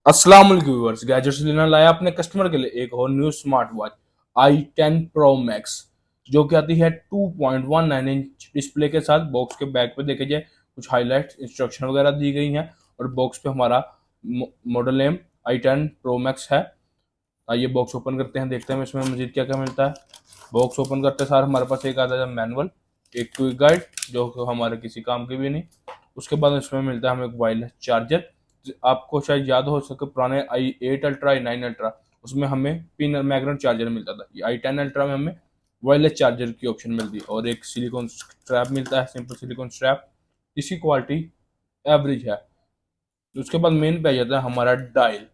अस्सलाम वालेकुम viewers, gadgets लेना लाया अपने कस्टमर के लिए एक और new smart watch i10 Pro Max जो कि आती है 2.19 इंच डिस्प्ले के साथ। बॉक्स के बैक पे देखे जाए कुछ हाईलाइट इंस्ट्रक्शन वगैरह दी गई हैं और बॉक्स पे हमारा model name i10 Pro Max है। आइए बॉक्स ओपन करते हैं, देखते हैं इसमें मजीद क्या क्या मिलता है। बॉक्स ओपन करते सार हमारे पास एक आता है मैनुअल, एक क्विक गाइड जो हमारे किसी काम की भी नहीं। उसके बाद इसमें मिलता है हमें एक वायरलेस चार्जर। आपको शायद याद हो सके पुराने i8 अल्ट्रा i9 अल्ट्रा उसमें हमें पिन मैग्नेट चार्जर मिलता था। ये i10 अल्ट्रा में हमें वायरलेस चार्जर की ऑप्शन मिलती है और एक सिलिकॉन स्ट्रैप मिलता है, सिंपल सिलिकॉन स्ट्रैप। इसकी क्वालिटी एवरेज है। उसके बाद मेन पे आ जाता है हमारा डायल।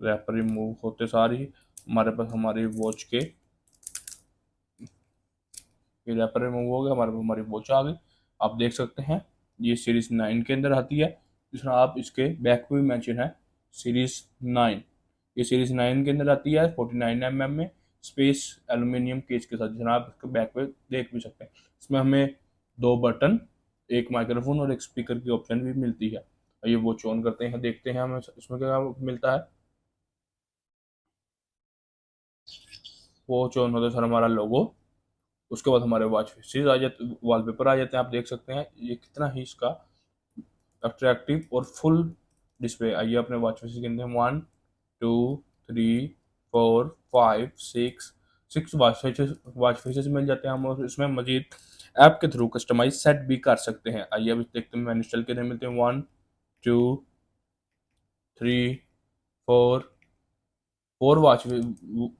रैपर रिमूव होते सार ही हमारे पास हमारी वॉच के ये रैपर रिमूव हो गया, हमारे पास हमारी वॉच आ गई। आप देख सकते हैं ये सीरीज 9 के अंदर आती है। जिसमें आप इसके बैक पे भी मेंशन है सीरीज 9। ये सीरीज 9 के अंदर आती है 49 mm में स्पेस एल्यूमिनियम केस के साथ, जिसमें आप इसके बैक पे देख भी सकते हैं। इसमें हमें दो बटन, एक माइक्रोफोन और एक स्पीकर की ऑप्शन भी मिलती है। ये वॉच ऑन करते हैं, देखते हैं हमें इसमें क्या मिलता है। वॉच ऑन होता है सर हमारा लोगो। उसके बाद हमारे वॉच फेसेस आ जाते, वॉलपेपर आ जाते हैं। आप देख सकते हैं ये कितना ही इसका अट्रैक्टिव और फुल डिस्प्ले। आइए अपने वॉच फेसेस गिनते हैं, 1 2 3 4 5 6 वॉच फेसेस मिल जाते हैं हम। और इसमें मजीद ऐप के थ्रू कस्टमाइज सेट भी कर सकते हैं। आइए अब देखते हैं मैन्यू स्टाइल कितने मिलते हैं। 1 2 3 4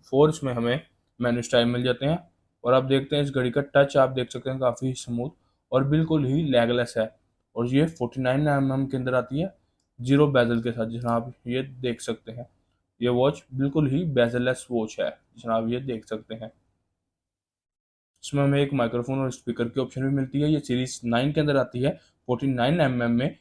4 इसमें हमें मेन्यू स्टाइल मिल जाते हैं। और आप देखते हैं इस घड़ी का टच आप देख सकते हैं काफ़ी स्मूथ और बिल्कुल ही लैगलेस है। और ये 49 mm के अंदर आती है जीरो बेजल के साथ, जिसमें आप ये देख सकते हैं। ये वॉच बिल्कुल ही बेजललेस वॉच है, जिसमें आप ये देख सकते हैं। इसमें हमें एक माइक्रोफोन और स्पीकर की ऑप्शन भी मिलती है। ये सीरीज 9 के अंदर आती है 49 mm में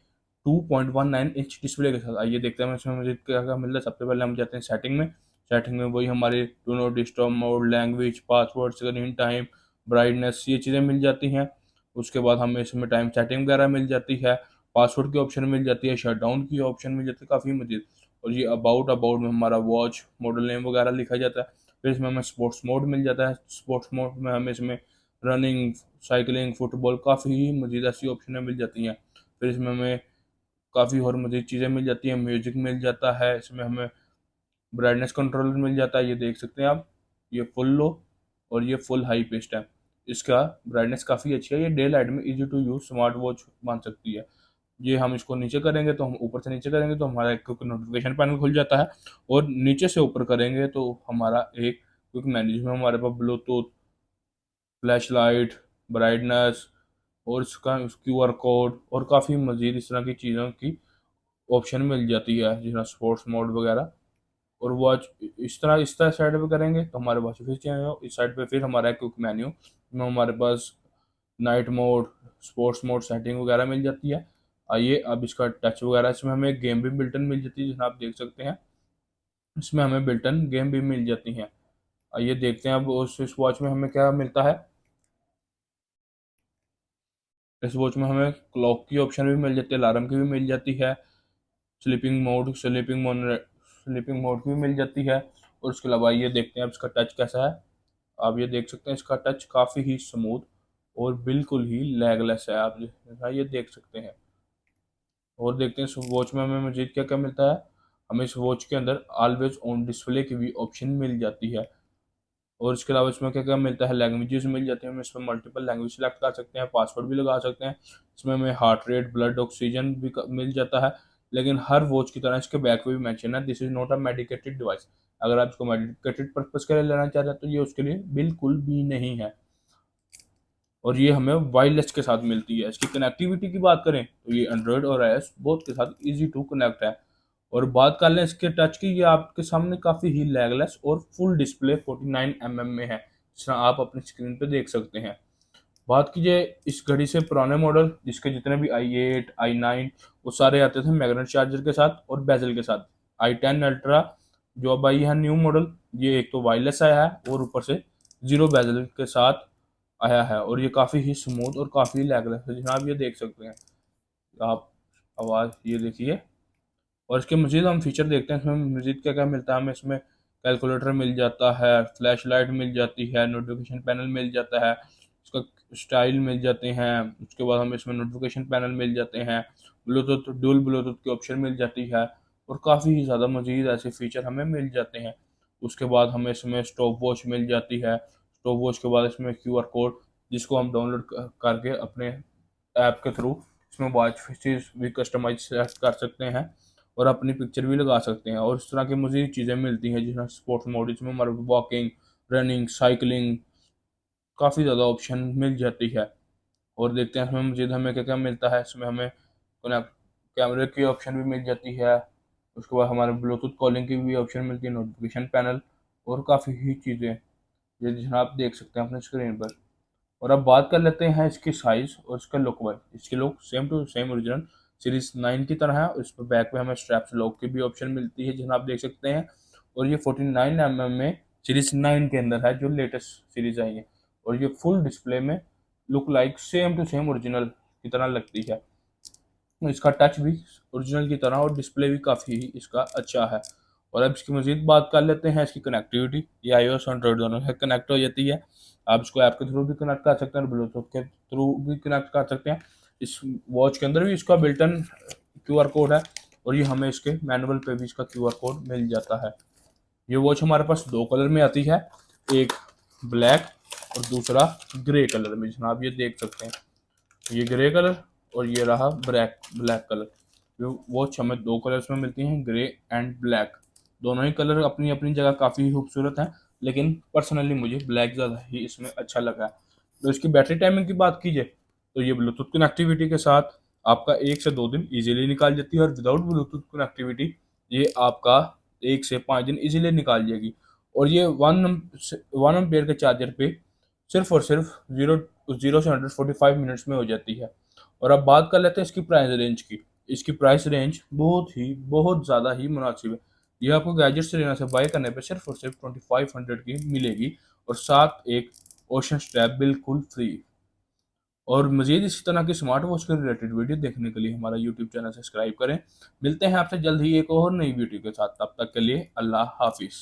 2.19 इंच डिस्प्ले के साथ। आइए देखते हैं इसमें मुझे क्या क्या मिलता है। सबसे पहले हम जाते हैं सेटिंग में। सेटिंग में वही हमारे do not disturb mode, language, password, screen time, brightness, ये चीज़ें मिल जाती हैं। उसके बाद हमें इसमें टाइम सेटिंग वगैरह मिल जाती है, पासवर्ड की ऑप्शन मिल जाती है, शट डाउन की ऑप्शन मिल जाती है काफ़ी मजीद। और ये अबाउट अबाउट में हमारा वॉच मॉडल नेम वगैरह लिखा जाता है। फिर इसमें हमें स्पोर्ट्स मोड मिल जाता है। स्पोर्ट्स मोड में हमें इसमें रनिंग, साइकिलिंग, फुटबॉल काफ़ी ही मज़ीद ऐसी ऑप्शनें मिल जाती हैं। फिर इसमें हमें काफ़ी और मज़ीद चीज़ें मिल जाती हैं, म्यूजिक मिल जाता है, इसमें हमें ब्राइटनेस कंट्रोलर मिल जाता है। ये देख सकते हैं आप, ये फुल लो और ये फुल हाई पेस्ट है। इसका ब्राइटनेस काफ़ी अच्छी है। ये डे लाइट में easy to use smart watch मान सकती है। ये हम इसको नीचे करेंगे तो हम ऊपर से नीचे करेंगे तो हमारा एक क्विक नोटिफिकेशन पैनल खुल जाता है। और नीचे से ऊपर करेंगे तो हमारा एक क्विक मेन्यू जिसमें हमारे पास ब्लूटूथ, फ्लैश लाइट, ब्राइटनेस और इसका QR कोड और काफ़ी मज़ीद इस तरह की चीज़ों की ऑप्शन मिल जाती है, जिसमें स्पोर्ट्स मोड वगैरह। और वॉच इस तरह साइड पे करेंगे तो हमारे पास फिर चेंज हो। इस साइड पे फिर हमारा क्विक मेन्यू में हमारे पास night mode, sports mode setting वगैरह मिल जाती है। आइए अब इसका टच वगैरह, इसमें हमें गेम भी बिल्टन मिल जाती है, जिसमें आप देख सकते हैं इसमें हमें बिल्टन गेम भी मिल जाती हैं। आइए देखते हैं अब उस वॉच में हमें क्या मिलता है। इस वॉच में हमें क्लॉक की ऑप्शन भी मिल जाती है, अलार्म की भी मिल जाती है, स्लीपिंग मोड की भी मिल जाती है। और उसके अलावा ये देखते हैं अब इसका टच कैसा है। आप ये देख सकते हैं इसका टच काफ़ी ही स्मूथ और बिल्कुल ही लैगलेस है। आप ये देख सकते हैं। और देखते हैं इस वॉच में हमें मजीद क्या क्या मिलता है। हमें इस वॉच के अंदर ऑलवेज ऑन डिस्प्ले की भी ऑप्शन मिल जाती है। और इसके अलावा इसमें क्या क्या मिलता है, लैंग्वेजेस मिल जाती हैं। हम इसमें मल्टीपल लैंग्वेज सेलेक्ट कर सकते हैं, पासवर्ड भी लगा सकते हैं। इसमें हमें हार्ट रेट, ब्लड ऑक्सीजन भी मिल जाता है। लेकिन हर वॉच की तरह इसके बैक पे भी मेंशन है, this is not a medicated device. अगर आप इसको मेडिकेटेड पर्पज के लिए लेना चाहते हैं तो ये उसके लिए बिल्कुल भी नहीं है। और ये हमें वायरलेस के साथ मिलती है। इसकी कनेक्टिविटी की बात करें तो ये एंड्रॉयड और iOS बोथ के साथ इजी टू कनेक्ट है। और बात कर लें इसके टच की, ये आपके सामने काफ़ी ही लैगलेस और फुल डिस्प्ले 49 mm में है, जिस तरह आप अपनी स्क्रीन पे देख सकते हैं। बात कीजिए इस घड़ी से पुराने मॉडल जिसके जितने भी i8 i9 वो सारे आते थे मैग्नेट चार्जर के साथ और बेजल के साथ। i10 अल्ट्रा जो अब आई है न्यू मॉडल, ये एक तो वायरलेस आया है और ऊपर से जीरो बेजल के साथ आया है। और ये काफ़ी ही स्मूथ और काफ़ी लैगलेस है, जनाब ये देख सकते हैं आप। आवाज़ ये देखिए। और इसके मज़ीद हम फीचर देखते हैं इसमें मज़ीद क्या क्या मिलता है हमें। इसमें कैलकुलेटर मिल जाता है, फ्लैश लाइट मिल जाती है, नोटिफिकेशन पैनल मिल जाता है, उसका स्टाइल मिल जाते हैं। उसके बाद हमें इसमें नोटिफिकेशन पैनल मिल जाते हैं, ब्लूटूथ डुअल ब्लूटूथ की ऑप्शन मिल जाती है, और काफ़ी ही ज़्यादा मज़ीद ऐसे फीचर हमें मिल जाते हैं। उसके बाद हमें इसमें स्टॉप वॉच मिल जाती है। स्टॉप वॉच के बाद इसमें QR कोड, जिसको हम डाउनलोड करके अपने ऐप के थ्रू इसमें वॉच फीचर्स भी कस्टमाइज सेट कर सकते हैं और अपनी पिक्चर भी लगा सकते हैं। और इस तरह की मज़ीद चीज़ें मिलती हैं जिसमें स्पोर्ट्स मोड, इसमें हमारे वॉकिंग, रनिंग, साइकिलिंग, काफ़ी ज़्यादा ऑप्शन मिल जाती है। और देखते हैं इसमें मज़ीद हमें क्या क्या मिलता है। इसमें हमें कैमरे की ऑप्शन भी मिल जाती है। उसके बाद हमारे ब्लूटूथ कॉलिंग की भी ऑप्शन मिलती है, नोटिफिकेशन पैनल, और काफ़ी ही चीज़ें ये जिन्हें आप देख सकते हैं अपने स्क्रीन पर। और अब बात कर लेते हैं इसकी साइज़ और इसका लुक वाइज। इसकी look same to same original series 9 की तरह है। उस पर बैक पे हमें स्ट्रैप्स लॉक की भी ऑप्शन मिलती है जिन्हें आप देख सकते हैं। और ये 49 mm में सीरीज 9 के अंदर है जो लेटेस्ट सीरीज आई है। और ये फुल डिस्प्ले में look like same to same original की तरह लगती है। इसका टच भी ओरिजिनल की तरह और डिस्प्ले भी काफ़ी इसका अच्छा है। और अब इसकी मज़ीद बात कर लेते हैं इसकी कनेक्टिविटी। ये iOS और एंड्रॉइड दोनों से कनेक्ट हो जाती है। आप इसको ऐप के थ्रू भी कनेक्ट कर सकते हैं और ब्लूटूथ के थ्रू भी कनेक्ट कर सकते हैं। इस वॉच के अंदर भी इसका बिल्टन QR कोड है, और ये हमें इसके मैनुअल पे भी इसका QR कोड मिल जाता है। ये वॉच हमारे पास दो कलर में आती है, एक ब्लैक और दूसरा ग्रे कलर में, जिसमें आप ये देख सकते हैं। ये ग्रे कलर और ये रहा ब्लैक ब्लैक कलर। जो वॉच हमें दो कलर्स में मिलती हैं, ग्रे एंड ब्लैक। दोनों ही कलर अपनी अपनी जगह काफ़ी खूबसूरत हैं, लेकिन पर्सनली मुझे ब्लैक ज़्यादा ही इसमें अच्छा लगा है। तो इसकी बैटरी टाइमिंग की बात कीजिए तो ये ब्लूटूथ कनेक्टिविटी के साथ आपका 1 से 2 दिन इजीली निकाल जाती है, और विदाउट ब्लूटूथ कनेक्टिविटी ये आपका 1 से 5 दिन इजीली निकाल जाएगी। और ये 1 एम्पेयर के चार्जर पे सिर्फ और सिर्फ 0 से 145 मिनट्स में हो जाती है। और अब बात कर लेते हैं इसकी प्राइस रेंज की। इसकी प्राइस रेंज बहुत ज़्यादा ही मुनासिब है। ये आपको गैजेट से लेना से बाय करने पे सिर्फ और सिर्फ 2500 की मिलेगी, और साथ एक ओशन स्ट्रैप बिल्कुल फ्री। और मज़ीद इसी तरह की स्मार्ट वॉच के रिलेटेड वीडियो देखने के लिए हमारा यूट्यूब चैनल सब्सक्राइब करें। मिलते हैं आपसे जल्द ही एक और नई वीडियो के साथ, तब तक के लिए अल्लाह हाफिज़।